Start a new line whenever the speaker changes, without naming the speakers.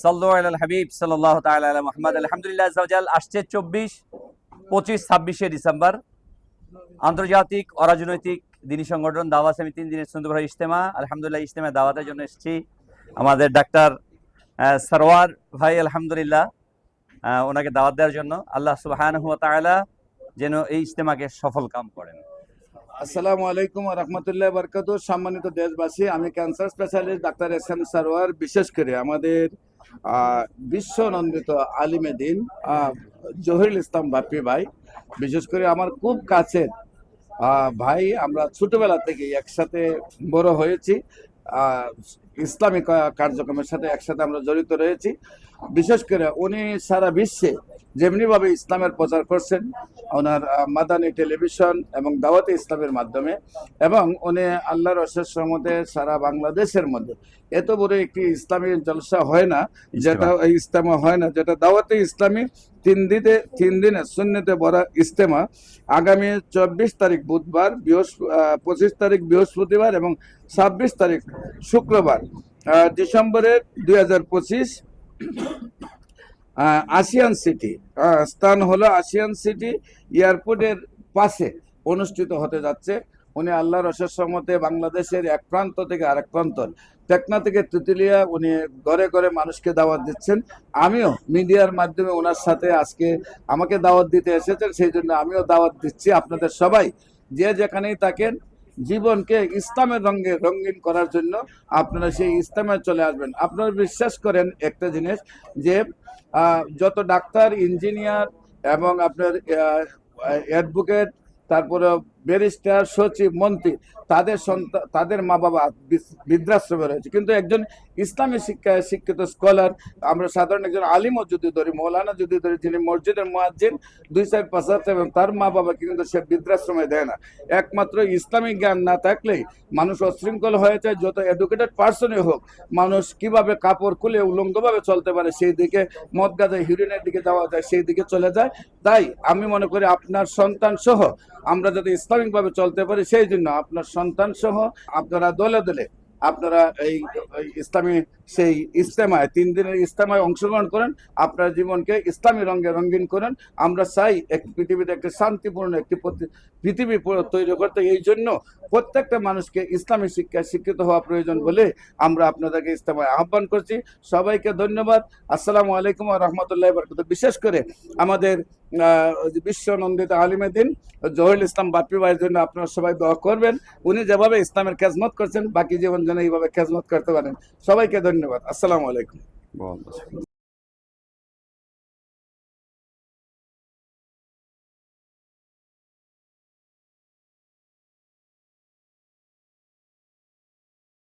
সাল্লু আলাল হাবিব সাল্লাল্লাহু তাআলা আলা মুহাম্মদ। আলহামদুলিল্লাহ আযজা ওয়া জাল। আসছে 24, 25, 26শে ডিসেম্বর আন্তর্জাতিক অরাজনৈতিক দিনী সংগঠন দাওয়া ইসলামী 3 দিনের সুন্দর ইজতেমা। আলহামদুলিল্লাহ ইজতেমা দাওয়াতের জন্য এসেছি। আমাদের ডাক্তার সরওয়ার ভাই আলহামদুলিল্লাহ ওনাকে দাওয়াত দেওয়ার জন্য। আল্লাহ সুবহানাহু ওয়া তাআলা যেন এই ইজতেমাকে সফল কাম করেন।
আসসালামু আলাইকুম ওয়া রাহমাতুল্লাহি ওয়া বারাকাতুহু। সম্মানিত দেশবাসী, আমি cancer specialist doctor SM. Sarwar. বিশেষ করে আমাদের বিশ্বনন্দিত আলিমে দ্বীন জহিরুল ইসলাম বাপ্পি ভাই, বিশেষ করে আমার খুব কাছের ভাই। আমরা ছোটবেলা থেকে একসাথে বড় হয়েছি, ইসলামিক কার্যক্রমের সাথে একসাথে আমরা জড়িত রয়েছি। বিশেষ করে উনি সারা বিশ্বে যেমনিভাবে ইসলামের প্রচার করছেন ওনার মাদানী টেলিভিশন এবং দাওয়াতে ইসলামের মাধ্যমে, এবং উনি আল্লাহর অশেষ রহমতে সারা বাংলাদেশের মধ্যে এত বড় একটি ইসলামী জলসা হয় না, যেটা ইজতেমা হয় না, যেটা দাওয়াতে ইসলামী 3 দিনে সুন্নতে বড় ইজতেমা আগামী 24 তারিখ বুধবার, 25 তারিখ বৃহস্পতিবার এবং 26 তারিখ শুক্রবার ডিসেম্বরের 2025 আসিয়ান সিটি, স্থান হলো আসিয়ান সিটি এয়ারপোর্টের পাশে অনুষ্ঠিত হতে যাচ্ছে। উনি আল্লাহর অশেষ রহমতে বাংলাদেশের এক প্রান্ত থেকে আরেক প্রান্ত, টেকনা থেকে তেঁতুলিয়া, উনি ঘরে ঘরে মানুষকে দাওয়াত দিচ্ছেন। আমিও মিডিয়ার মাধ্যমে ওনার সাথে আজকে আমাকে দাওয়াত দিতে এসেছেন, সেই জন্য আমিও দাওয়াত দিচ্ছি। আপনাদের সবাই যে যেখানেই থাকেন, জীবনকে ইসলামের রঙে রঙিন করার জন্য আপনারা সেই ইসলামে চলে আসবেন। আপনারা বিশ্বাস করেন একটা জিনিস, যে যত ডাক্তার, ইঞ্জিনিয়ার এবং আপনার অ্যাডভোকেট, তারপরে ব্যারিস্টার, সচিব, মন্ত্রী, তাদের সন্তান, তাদের মা বাবা বৃদ্ধাশ্রমে রয়েছে, কিন্তু একজন ইসলামী শিক্ষায় শিক্ষিত স্কলার, আমরা সাধারণ একজন আলিমও যদি ধরি, মৌলানা যদি ধরি, যিনি মসজিদের মুয়াজ্জিন 2-4-5 এবং তার মা বাবাকে কিন্তু সে বৃদ্ধাশ্রমে দেয় না। একমাত্র ইসলামিক জ্ঞান না থাকলেই মানুষ অশৃঙ্খল হয়ে যায়। যত এডুকেটেড পার্সনই হোক, মানুষ কিভাবে কাপড় খুলে উলঙ্গভাবে চলতে পারে, সেই দিকে মদ গাঁজা হিরোইনের দিকে যাওয়া যায়, সেই দিকে চলে যায়। তাই আমি মনে করি আপনার সন্তান সহ আমরা যাতে ইসলামিকভাবে চলতে পারি, সেই জন্য আপনার সন্তান সহ আপনারা দলে দলে আপনারা এই ইসলামী সেই ইজতেমায়, 3 দিনের ইজতেমায় অংশগ্রহণ করেন, আপনার জীবনকে ইসলামী রঙে রঙিন করেন। আমরা চাই পৃথিবীতে একটি শান্তিপূর্ণ একটি পৃথিবী তৈরি করতে। এই জন্য প্রত্যেকটা মানুষকে ইসলামী শিক্ষায় শিক্ষিত হওয়া প্রয়োজন বলে আমরা আপনাদেরকে ইজতেমায় আহ্বান করছি। সবাইকে ধন্যবাদ। আসসালামু আলাইকুম ওয়া রাহমাতুল্লাহি ওয়া বারাকাতুহু। বিশেষ করে আমাদের বিশ্বনন্দিত আলিমে দ্বীন জহিরুল ইসলাম বাপ্পি ভাইয়ের জন্য আপনারা সবাই দোয়া করবেন। উনি যেভাবে ইসলামের খেদমত করছেন, বাকি জীবন যেন এইভাবে খেদমত করতে পারেন। সবাইকে ধন্যবাদ। আসসালামু আলাইকুম।